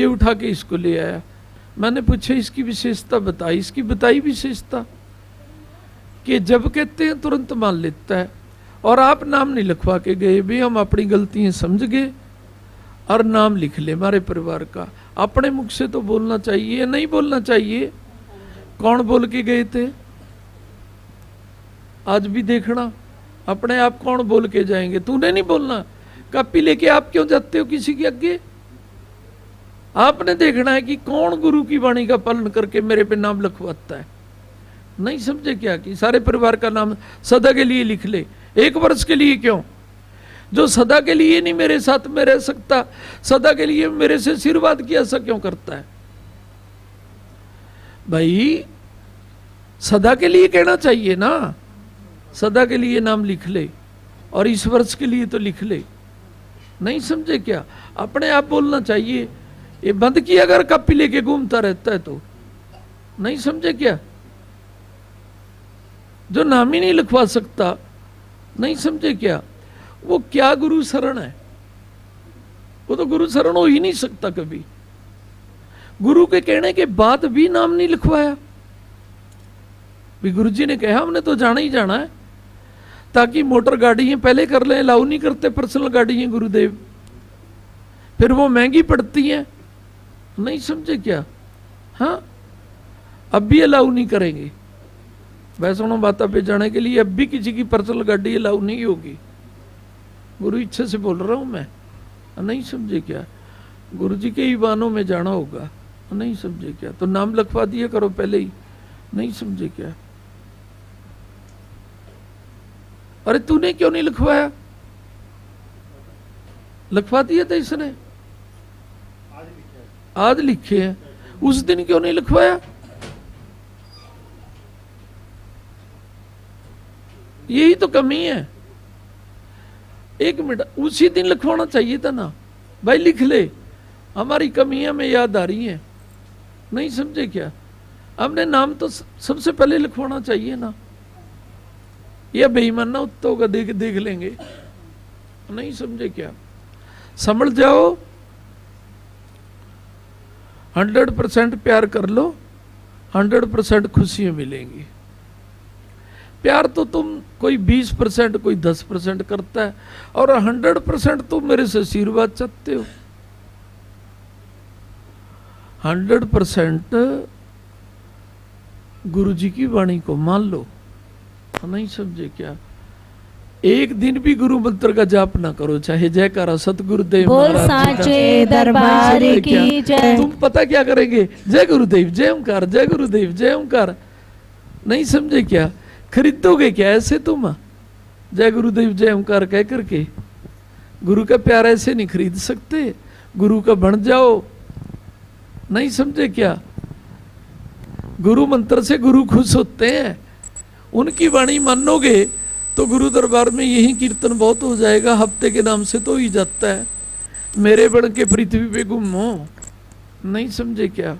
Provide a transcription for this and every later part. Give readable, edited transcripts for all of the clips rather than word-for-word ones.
ये उठा के इसको ले आया। मैंने पूछा इसकी विशेषता बताई, इसकी बताई विशेषता कि जब कहते हैं तुरंत मान लेता है। और आप नाम नहीं लिखवा के गए भी, हम अपनी गलतियां समझ गए और नाम लिख ले हमारे परिवार का। अपने मुख से तो बोलना चाहिए, नहीं बोलना चाहिए। कौन बोल के गए थे? आज भी देखना अपने आप कौन बोल के जाएंगे। तूने नहीं बोलना। कापी लेके आप क्यों जाते हो किसी के आगे? आपने देखना है कि कौन गुरु की वाणी का पालन करके मेरे पे नाम लिखवाता है। नहीं समझे क्या कि सारे परिवार का नाम सदा के लिए लिख ले। 1 वर्ष के लिए क्यों? जो सदा के लिए नहीं मेरे साथ में रह सकता, सदा के लिए मेरे से आशीर्वाद की आशा क्यों करता है? भाई सदा के लिए कहना चाहिए ना, सदा के लिए नाम लिख ले और इस वर्ष के लिए तो लिख ले। नहीं समझे क्या? अपने आप बोलना चाहिए। ये बंद किया अगर कापी लेके घूमता रहता है तो। नहीं समझे क्या? जो नाम ही नहीं लिखवा सकता, नहीं समझे क्या? वो क्या गुरु शरण है? वो तो गुरु शरण हो ही नहीं सकता कभी। गुरु के कहने के बाद भी नाम नहीं लिखवाया। भी गुरु जी ने कहा हमने तो जाना ही जाना है, ताकि मोटर गाड़ी पहले कर लें। अलाउ नहीं करते पर्सनल गाड़ी गुरुदेव, फिर वो महंगी पड़ती है। नहीं समझे क्या? हाँ, अब भी अलाउ नहीं करेंगे। वैष्णो माता पे जाने के लिए अब भी किसी की पर्सनल गाड़ी अलाउ नहीं होगी। गुरु इच्छा से बोल रहा हूं मैं। नहीं समझे क्या? गुरु जी के ही वाहनों में जाना होगा। नहीं समझे क्या? तो नाम लिखवा दिया करो पहले ही। नहीं समझे क्या? अरे तूने क्यों नहीं लिखवाया? लिखवा दिया था इसने, आज लिखे हैं। उस दिन क्यों नहीं लिखवाया? यही तो कमी है। 1 मिनट, उसी दिन लिखवाना चाहिए था ना भाई। लिख ले, हमारी कमियां में याद आ रही हैं। नहीं समझे क्या? हमने नाम तो सबसे पहले लिखवाना चाहिए ना। यह बेईमाना उत्तर होगा, देख देख लेंगे। नहीं समझे क्या? समझ जाओ। 100% प्यार कर लो, 100% खुशियां मिलेंगी। प्यार तो तुम कोई 20%, कोई 10% करता है, और 100% तुम मेरे से आशीर्वाद चाहते हो। 100% गुरु जी की वाणी को मान लो। नहीं समझे क्या? एक दिन भी गुरु मंत्र का जाप ना करो, चाहे जयकारा सतगुरुदेव बोल साचे दरबार की जय। तुम पता क्या करेंगे? जय गुरुदेव, जय ओंकार, जय गुरुदेव, जय ओंकार। नहीं समझे क्या? खरीदोगे क्या ऐसे तुम? जय गुरुदेव जय ओंकार कह करके गुरु का प्यार ऐसे नहीं खरीद सकते। गुरु का बन जाओ। नहीं समझे क्या? गुरु मंत्र से गुरु खुश होते हैं। उनकी वाणी मानोगे तो गुरु दरबार में यही कीर्तन बहुत हो जाएगा। हफ्ते के नाम से तो ही जाता है, मेरे बन के पृथ्वी पे घूमो। नहीं समझे क्या?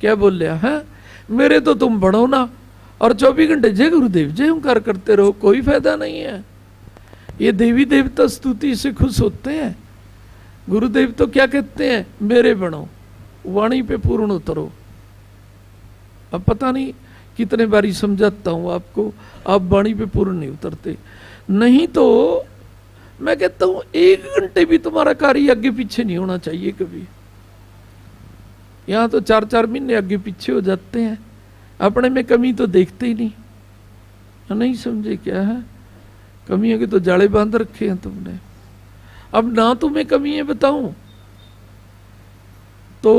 क्या बोल रहा है? मेरे तो तुम बढ़ो ना, और 24 घंटे जय गुरुदेव जय ओंकार करते रहो, कोई फायदा नहीं है। ये देवी देवता स्तुति से खुश होते हैं। गुरुदेव तो क्या कहते हैं? मेरे बनो, वाणी पे पूर्ण उतरो। अब पता नहीं कितने बारी समझाता हूं आपको, आप वाणी पे पूर्ण नहीं उतरते। नहीं तो मैं कहता हूं 1 घंटे भी तुम्हारा कार्य आगे पीछे नहीं होना चाहिए कभी। यहां तो 4-4 महीने आगे पीछे हो जाते हैं, अपने में कमी तो देखते ही नहीं। नहीं समझे क्या है? कमियों के तो जाले बांध रखे हैं तुमने। अब ना तुम्हें कमी है बताऊं तो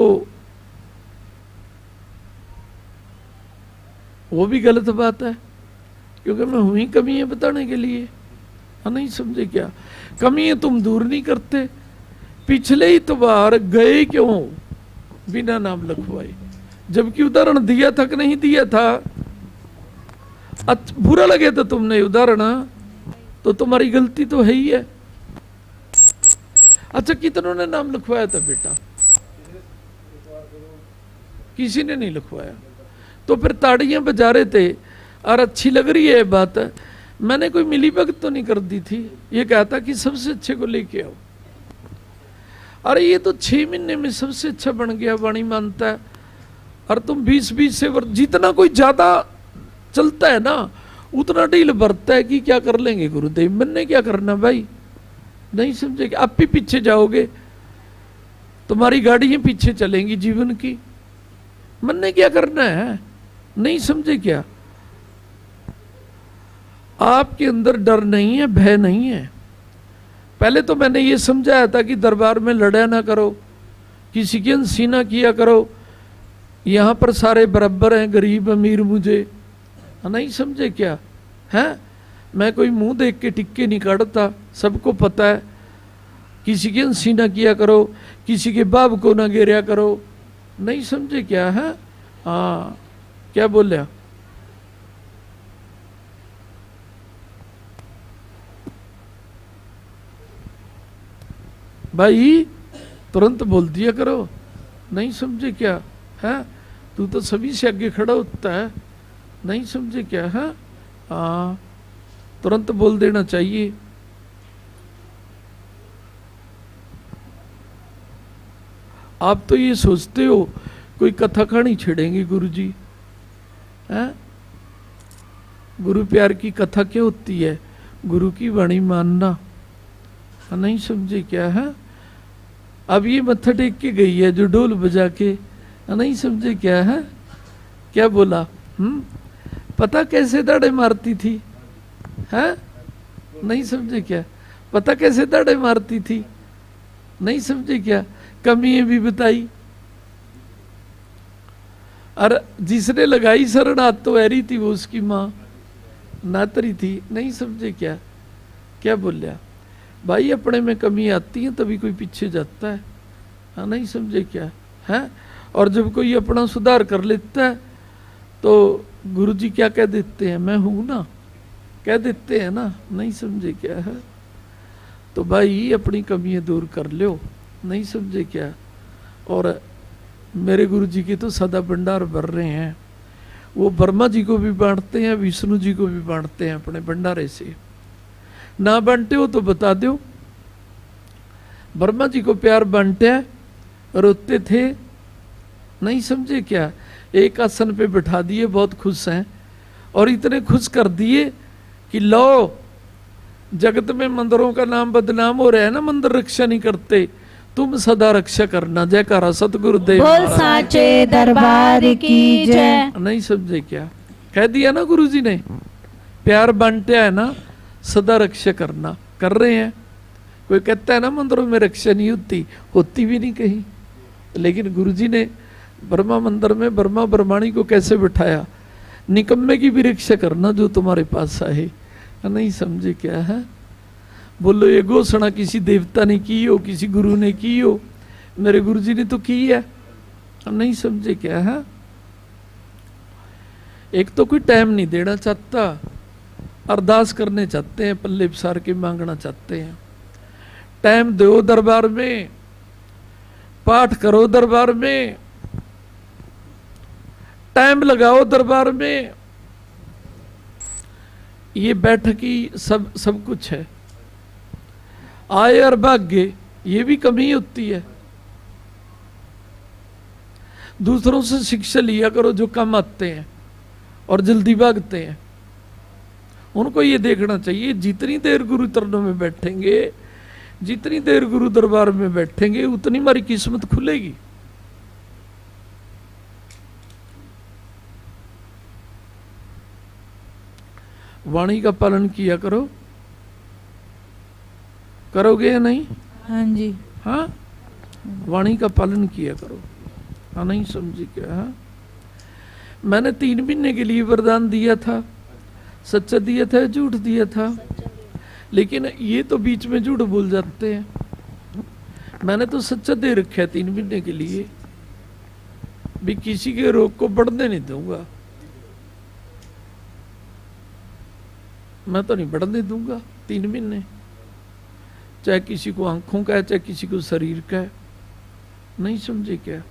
वो भी गलत बात है, क्योंकि मैं हूं ही कमी है बताने के लिए। नहीं समझे क्या? कमी है तुम दूर नहीं करते। पिछले ही तो बार गए क्यों बिना नाम लिखवाए? जबकि उदाहरण दिया था कि नहीं दिया था? बुरा लगे तो तुमने उदाहरण, तो तुम्हारी गलती तो है ही है। अच्छा, कितनों ने नाम लिखवाया था बेटा? किसी ने नहीं लिखवाया। तो फिर ताड़ियां बजा रहे थे और अच्छी लग रही है बात। मैंने कोई मिली भगत तो नहीं कर दी थी। ये कहा था कि सबसे अच्छे को लेके आओ। अरे ये तो 6 महीने में सबसे अच्छा बन गया, वाणी मानता है। और तुम 20-20 से जितना कोई ज्यादा चलता है ना उतना ढील बरतता है कि क्या कर लेंगे गुरुदेव, मैंने क्या करना भाई, नहीं समझे, आप भी पीछे जाओगे, तुम्हारी गाड़ियां पीछे चलेंगी जीवन की, मैंने क्या करना है, नहीं समझे क्या। आपके अंदर डर नहीं है, भय नहीं है। पहले तो मैंने ये समझाया था कि दरबार में लड़ा ना करो, किसी की अनसी ना किया करो, यहां पर सारे बराबर हैं, गरीब अमीर मुझे, नहीं समझे क्या है। मैं कोई मुंह देख के टिक्के नहीं काटता, सबको पता है। किसी की अनसी ना किया करो, किसी के बाप को ना गिरा करो, नहीं समझे क्या है। हाँ क्या बोलिया, भाई तुरंत बोल दिया करो, नहीं समझे क्या है। तू तो सभी से आगे खड़ा होता है, नहीं समझे क्या है। हाँ तुरंत बोल देना चाहिए। आप तो ये सोचते हो कोई कथा कहानी छेड़ेंगे गुरुजी, हैं। गुरु प्यार की कथा क्या होती है, गुरु की वाणी मानना, नहीं समझे क्या है। अब ये मत्था टेक के गई है जो ढोल बजा के, नहीं समझे क्या है। क्या बोला, पता कैसे दाड़े मारती थी, है नहीं समझे क्या, पता कैसे दाड़े मारती थी, नहीं समझे क्या, कमियां भी बताई। और जिसने लगाई शरण हाथ तो ऐरी थी, वो उसकी माँ नातरी थी, नहीं समझे क्या। क्या बोलिया भाई, अपने में कमी आती है तभी कोई पीछे जाता है, हाँ नहीं समझे क्या है। और जब कोई अपना सुधार कर लेता है तो गुरुजी क्या कह देते हैं, मैं हूं ना, कह देते हैं ना, नहीं समझे क्या है। तो भाई अपनी कमियां दूर कर लो, नहीं समझे क्या। और मेरे गुरुजी के तो सदा भंडार भर रहे हैं, वो ब्रह्मा जी को भी बांटते हैं, विष्णु जी को भी बांटते हैं अपने भंडारे से। ना बांटे हो तो बता दो। ब्रह्मा जी को प्यार बांटे, रोते थे, नहीं समझे क्या। एक आसन पे बिठा दिए, बहुत खुश हैं, और इतने खुश कर दिए कि लो जगत में मंदिरों का नाम बदनाम हो रहा है ना, मंदिर रक्षा नहीं करते, तुम सदा रक्षा करना। जयकारा सतगुरुदेव बोल साचे दरबार की जय। नहीं समझे क्या, कह दिया ना गुरुजी ने, प्यार बांटा है ना, सदा रक्षा करना, कर रहे हैं। कोई कहता है ना मंदिरों में रक्षा नहीं होती, होती भी नहीं कहीं, लेकिन गुरुजी ने ब्रह्मा मंदिर में ब्रह्मा ब्रह्माणी को कैसे बिठाया, निकम्मे की भी रक्षा करना जो तुम्हारे पास आए, नहीं समझे क्या है। बोलो ये घोषणा किसी देवता ने की हो, किसी गुरु ने की हो, मेरे गुरुजी ने तो की है, नहीं समझे क्या है। एक तो कोई टाइम नहीं देना चाहता, अरदास करने चाहते हैं, पल्ले पसार के मांगना चाहते हैं। टाइम दो दरबार में, पाठ करो दरबार में, टाइम लगाओ दरबार में। ये बैठकी सब कुछ है। आए और भाग्य, ये भी कमी होती है। दूसरों से शिक्षा लिया करो जो कम आते हैं और जल्दी भागते हैं। उनको ये देखना चाहिए जितनी देर गुरु चरणों में बैठेंगे, जितनी देर गुरु दरबार में बैठेंगे, उतनी हमारी किस्मत खुलेगी। वाणी का पालन किया करो, करोगे या नहीं। हाँ जी, हाँ वाणी का पालन किया करो, हाँ नहीं समझी क्या। हाँ मैंने 3 महीने के लिए वरदान दिया था, सच्चा दिया था, झूठ दिया था, लेकिन ये तो बीच में झूठ बोल जाते हैं। मैंने तो सच्चा दे रखा है 3 महीने के लिए, भी किसी के रोग को बढ़ने नहीं दूंगा, मैं तो नहीं बढ़ने दूंगा 3 महीने, चाहे किसी को आंखों का है, चाहे किसी को शरीर का है, नहीं समझे क्या।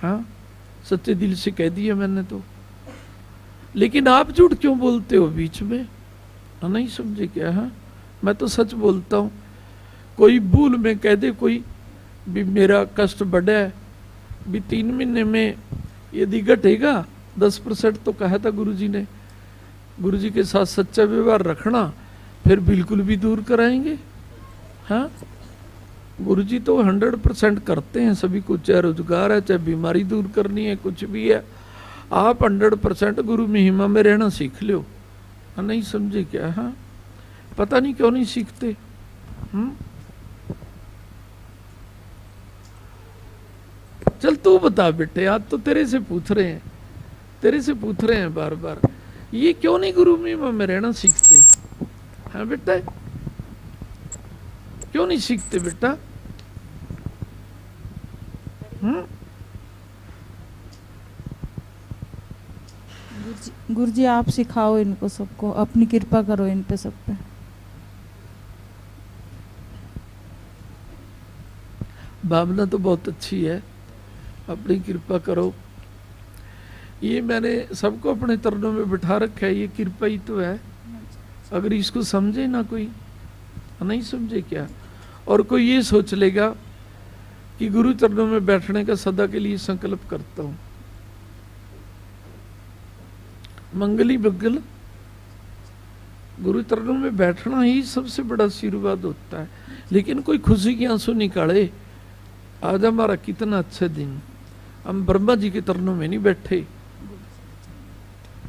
हाँ सच्चे दिल से कह दिया मैंने तो, लेकिन आप झूठ क्यों बोलते हो बीच में, नहीं समझे क्या। हाँ मैं तो सच बोलता हूँ। कोई भूल में कह दे कोई भी मेरा कष्ट बढ़ा है, भी 3 महीने में यदि घटेगा 10% तो कहा था गुरु जी ने, गुरु जी के साथ सच्चा व्यवहार रखना, फिर बिल्कुल भी दूर कराएंगे। हाँ, गुरु जी तो 100% करते हैं सभी कुछ, चाहे रोजगार है, चाहे बीमारी दूर करनी है, कुछ भी है। आप 100% गुरु महिमा में रहना सीख लो। हाँ, नहीं समझे क्या? हाँ, पता नहीं क्यों नहीं सीखते। चल तू बता बेटे, आज तो तेरे से पूछ रहे हैं, तेरे से पूछ रहे हैं बार बार, ये क्यों नहीं गुरु महिमा में रहना सीखते? हाँ बेटा, क्यों नहीं सीखते बेटा? गुरु जी आप सिखाओ इनको सबको, अपनी कृपा करो इन पे सब पे। भावना तो बहुत अच्छी है, अपनी कृपा करो। ये मैंने सबको अपने चरणों में बिठा रखा है, ये कृपा ही तो है। अगर इसको समझे ना कोई, नहीं समझे क्या? और कोई ये सोच लेगा कि गुरु चरणों में बैठने का सदा के लिए संकल्प करता हूं, मंगली बगल गुरु चरणों में बैठना ही सबसे बड़ा आशीर्वाद होता है। लेकिन कोई खुशी के आंसू निकाले, आज हमारा कितना अच्छा दिन, हम ब्रह्मा जी के चरणों में नहीं बैठे,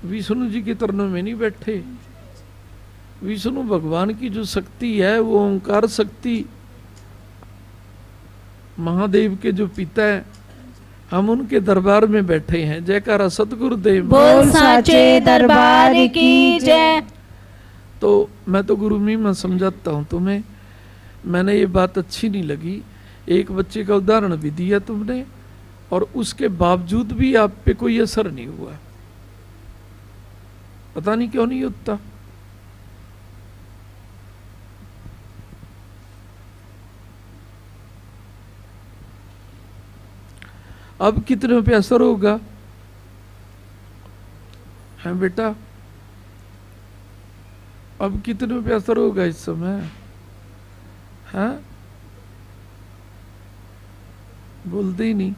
विष्णु जी के चरणों में नहीं बैठे। विष्णु भगवान की जो शक्ति है, वो ओंकार शक्ति, महादेव के जो पिता है, हम उनके दरबार में बैठे हैं। जयकारा सतगुरुदेव बोल साचे दरबार की जय। तो मैं तो गुरु महिमा समझाता हूं तुम्हें। मैंने ये बात अच्छी नहीं लगी, एक बच्चे का उदाहरण भी दिया तुमने, और उसके बावजूद भी आप पे कोई असर नहीं हुआ। पता नहीं क्यों नहीं होता। अब कितने पे असर होगा? है बेटा, अब कितने पे असर होगा इस समय? है, बोलते ही नहीं।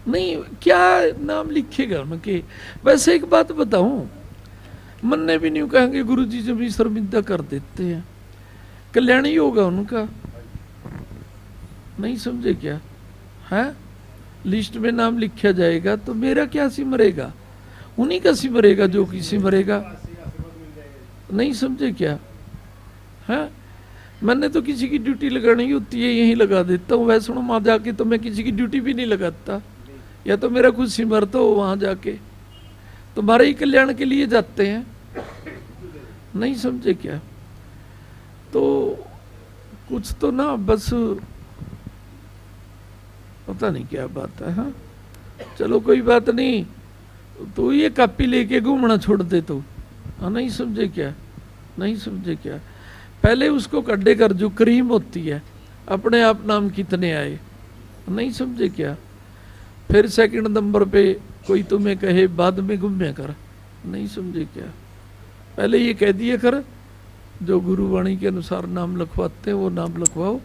नहीं, क्या नाम लिखेगा उनके? वैसे एक बात बताऊं, मन ने भी नहीं कहेंगे गुरु जी जब भी शर्मिंदा कर देते हैं, कल्याण ही होगा उनका। नहीं समझे क्या? है, लिस्ट में नाम लिखा जाएगा तो मेरा क्या सिमरेगा? उन्हीं का सिमरेगा जो कि सिमरेगा। नहीं समझे क्या? है, मैंने तो किसी की ड्यूटी लगानी होती है यहीं लगा देता हूँ। वैष्णो माँ जाके तो मैं किसी की ड्यूटी भी नहीं लगाता, या तो मेरा कुछ सिमरता हो वहां जाके, तुम्हारे ही कल्याण के लिए जाते हैं। नहीं समझे क्या? तो कुछ तो ना, बस पता नहीं क्या बात है। हाँ, चलो कोई बात नहीं, तो ये कापी लेके घूमना छोड़ दे तो। हाँ, नहीं समझे क्या? नहीं समझे क्या? पहले उसको कड्डे कर, जो क्रीम होती है, अपने आप नाम कितने आए। नहीं समझे क्या? फिर सेकंड नंबर पे कोई तुम्हें कहे बाद में घूमे कर। नहीं समझे क्या? पहले ये कह दिया कर, जो गुरुवाणी के अनुसार नाम लिखवाते हैं वो नाम लिखवाओ,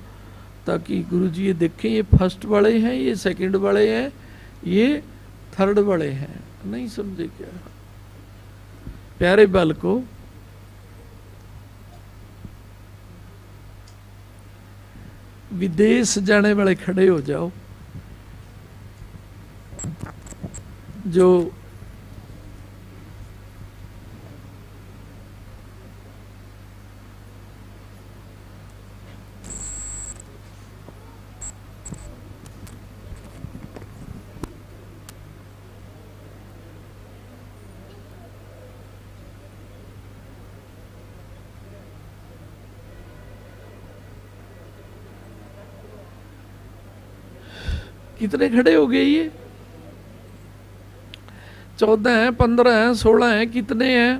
ताकि गुरु जी ये देखें ये फर्स्ट वाले हैं, ये सेकंड वाले हैं, ये थर्ड वाले हैं। नहीं समझे क्या? प्यारे बालको, विदेश जाने वाले खड़े हो जाओ, जो कितने खड़े हो गए? ये 14 हैं, 15 हैं, 16 हैं, कितने हैं?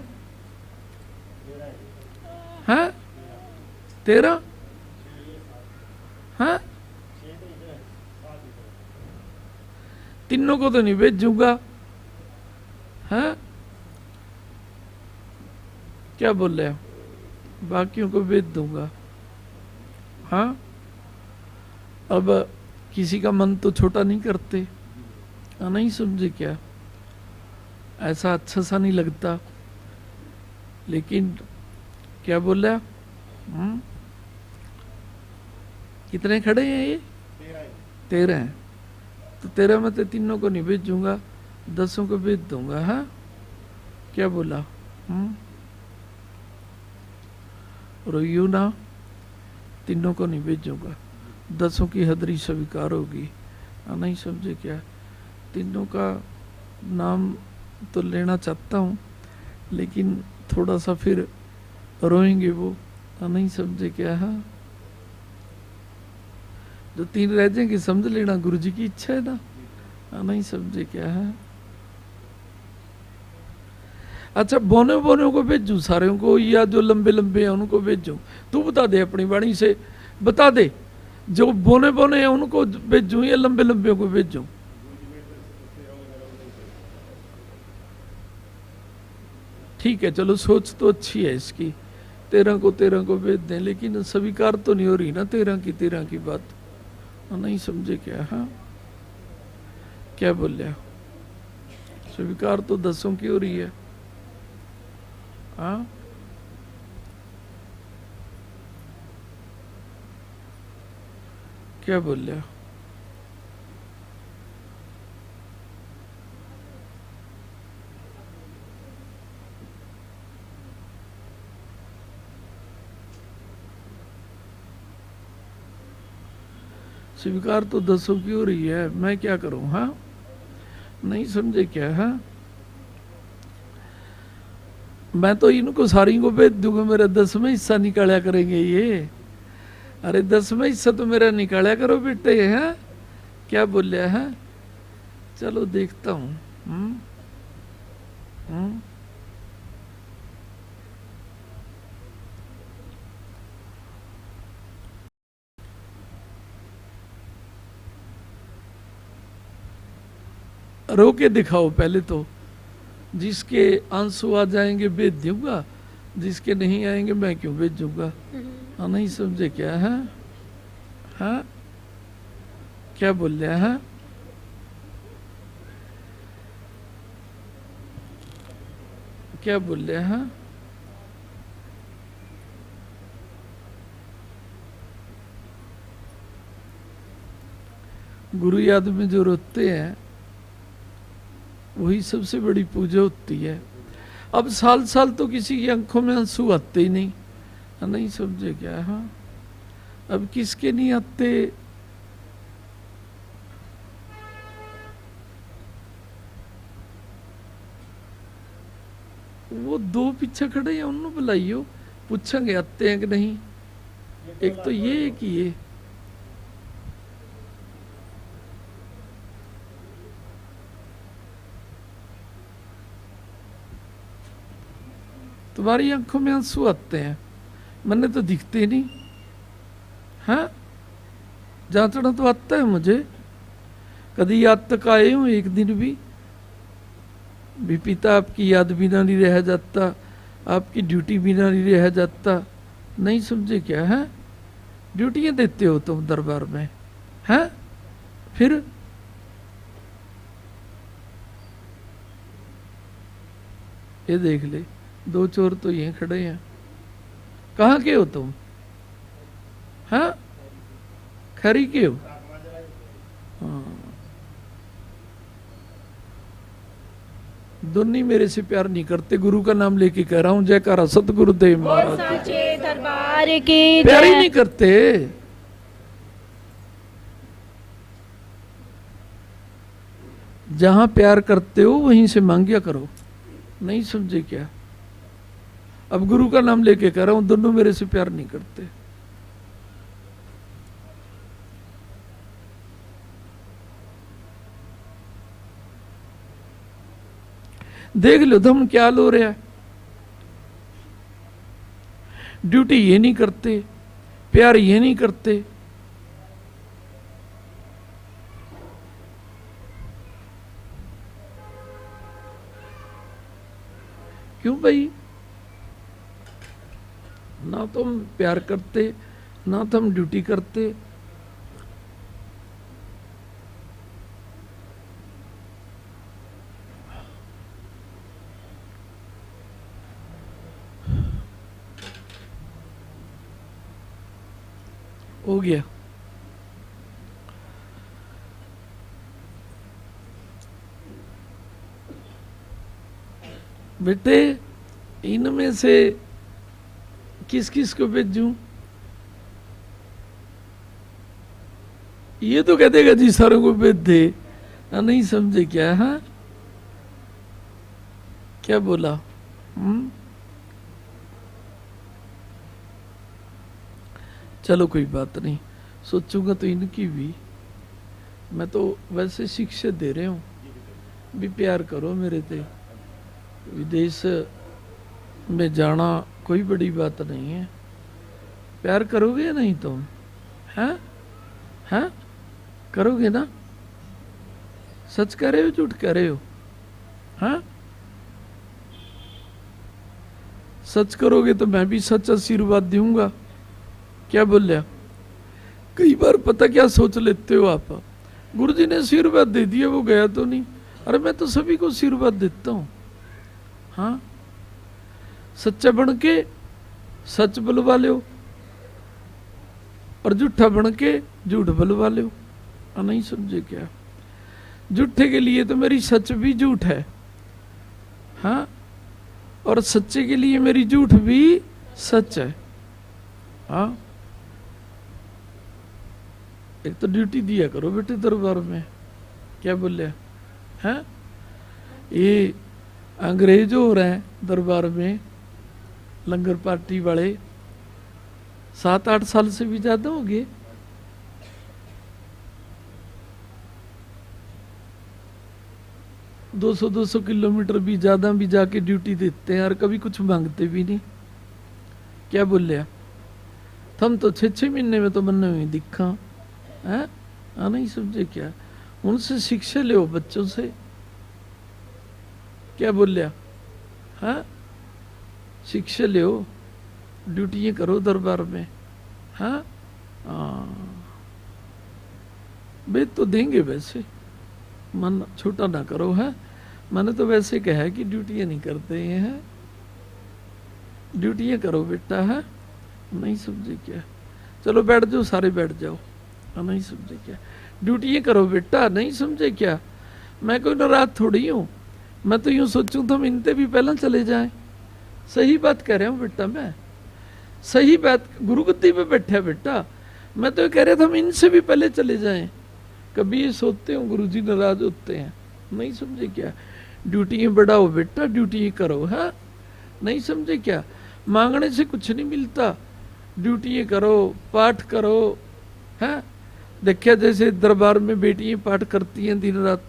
हैं 13? हैं? तीनों को तो नहीं भेजूंगा। हैं, क्या बोल रहे हो? बाकियों को भेज दूंगा। हाँ, अब किसी का मन तो छोटा नहीं करते, नहीं समझे क्या? ऐसा अच्छा सा नहीं लगता। लेकिन क्या बोल रहा? कितने खड़े हैं ये? 13 हैं। तो 13 में तो तीनों को नहीं भेजूंगा, 10 को भेज दूंगा। हाँ, क्या बोला? रोइयो ना, तीनों को नहीं भेजूंगा, 10 की हदरी स्वीकार होगी। नहीं समझे क्या? तीनों का नाम तो लेना चाहता हूँ, लेकिन थोड़ा सा फिर रोएंगे वो। नहीं समझे क्या? हाँ, जो 3 रह जाएंगे समझ लेना गुरु जी की इच्छा है ना। नहीं समझे क्या? है अच्छा, बोने बोने को भेजूं सारे को, या जो लंबे लंबे हैं उनको भेजूं? तू बता दे, अपनी वाणी से बता दे, जो बोने बोने हैं उनको भेजूं या लंबे लंबे को भेजूं? ठीक है, चलो सोच तो अच्छी है इसकी, 13 को भेज दें, लेकिन स्वीकार तो नहीं हो रही ना 13 की बात। नहीं समझे क्या? हाँ, क्या बोल रहा? स्वीकार तो 10 की हो रही है। हाँ, क्या बोल रहा? स्वीकार तो 10 की हो रही है, मैं क्या करूं? हाँ, नहीं समझे क्या? हाँ, मैं तो इनको सारी को भेज दूंगा, मेरा 10वां हिस्सा निकाला करेंगे ये। अरे 10वां हिस्सा तो मेरा निकाला करो बेटे। हैं, क्या बोल रहा है? चलो देखता हूँ। रो के दिखाओ पहले तो, जिसके आंसू आ जाएंगे भेज दूंगा, जिसके नहीं आएंगे मैं क्यों भेजूंगा? नहीं समझे क्या? है हाँ, क्या बोल रहे हैं? क्या बोल रहे हैं? गुरु याद में जो रोते हैं वही सबसे बड़ी पूजा होती है। अब साल साल तो किसी की आंखों में आंसू आते ही नहीं। नहीं समझे क्या? हाँ, अब किसके नहीं आते? वो 2 पीछे खड़े हैं, उन्होंने बुलाइयो, पूछेंगे आते हैं कि नहीं। एक तो ये कि ये तुम्हारी आंखों में आंसू आते हैं, मैंने तो दिखते नहीं। हाँ, जांचना तो आता है मुझे, कभी याद तक आए हूँ एक दिन भी पिता आपकी याद बिना नहीं रह जाता, आपकी ड्यूटी बिना नहीं रह जाता। नहीं समझे क्या? है ड्यूटियां देते हो तुम दरबार में? हैं, फिर ये देख ले, 2 चोर तो यहीं खड़े हैं। कहाँ के हो तुम? हाँ, खरी के हो? हाँ, दोनों मेरे से प्यार नहीं करते, गुरु का नाम लेके कह रहा हूं, जयकारा सतगुरुदेव महाराज साचे दरबार की प्यार ही नहीं करते। जहां प्यार करते हो वहीं से मांगिया करो। नहीं समझे क्या? अब गुरु का नाम लेके कह रहा हूं, दोनों मेरे से प्यार नहीं करते। देख लो तुम क्या लो रहा है। ड्यूटी ये नहीं करते, प्यार ये नहीं करते। क्यों भाई? ना तुम प्यार करते, ना तो हम ड्यूटी करते। हो गया। बेटे इनमें से किस किस को भेजूं? ये तो कह देगा जी सारों को भेज दे। नहीं समझे क्या? हाँ, क्या बोला? चलो कोई बात नहीं, सोचूंगा तो इनकी भी। मैं तो वैसे शिक्षा दे रहे हूं भी प्यार करो मेरे ते। विदेश में जाना कोई बड़ी बात नहीं है। प्यार करोगे या नहीं तुम? हैं? हैं? करोगे ना? सच कह रहे हो झूठ कह रहे हो? हाँ, सच करोगे तो मैं भी सच आशीर्वाद दूंगा। क्या बोल रहा? कई बार पता क्या सोच लेते हो आप, गुरुजी ने आशीर्वाद दे दिया, वो गया तो नहीं। अरे मैं तो सभी को आशीर्वाद देता हूं। हाँ, सच्चा बन के सच बुलवा लो और झूठा बन के झूठ बुलवा लो। नहीं समझे क्या? झूठे के लिए तो मेरी सच भी झूठ है, हाँ, और सच्चे के लिए मेरी झूठ भी सच है। हाँ, एक तो ड्यूटी दिया करो बेटे दरबार में। क्या बोले हैं? ये अंग्रेज हो रहे हैं दरबार में, लंगर पार्टी वाले, 7-8 साल से भी ज्यादा हो गए। दो सौ किलोमीटर भी ज्यादा भी जाके ड्यूटी देते हैं और कभी कुछ मांगते भी नहीं। क्या बोल रहे? हम तो 6-6 महीने में तो बनने हुए दिखा है। नहीं समझे क्या? उनसे शिक्षा ले बच्चों से। क्या बोल रहा? हाँ, शिक्षा ले, ड्यूटी करो दरबार में। हाँ, वेद तो देंगे, वैसे मन छोटा ना करो। है, मैंने तो वैसे कहा है कि ड्यूटियां नहीं करते हैं। ड्यूटियां करो बेटा। है, नहीं समझे क्या? चलो बैठ जाओ, सारे बैठ जाओ। नहीं समझे क्या? ड्यूटियां करो बेटा। नहीं समझे क्या? मैं कोई नाराज थोड़ी हूं। मैं तो यूं सोचूं तो हम इनते भी पहला चले जाएं। सही बात कह रहा हूं बेटा, मैं सही बात। गुरुगद्दी पे बैठा बेटा, मैं तो कह रहा था हम इनसे भी पहले चले जाएं। कभी ये सोचते हो गुरुजी नाराज होते हैं? नहीं समझे क्या? ड्यूटी बढ़ाओ बेटा, ड्यूटी करो। है, नहीं समझे क्या? मांगने से कुछ नहीं मिलता। ड्यूटी करो, पाठ करो। है, देखिए जैसे दरबार में बेटियां पाठ करती हैं दिन रात,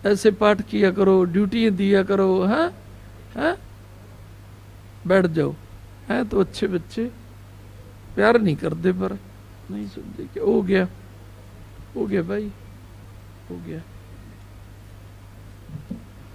ऐसे पाठ किया करो, ड्यूटी दिया करो। है, है, बैठ जाओ। है तो अच्छे बच्चे प्यार नहीं करते, पर नहीं समझे क्या? हो गया, हो गया भाई, हो गया।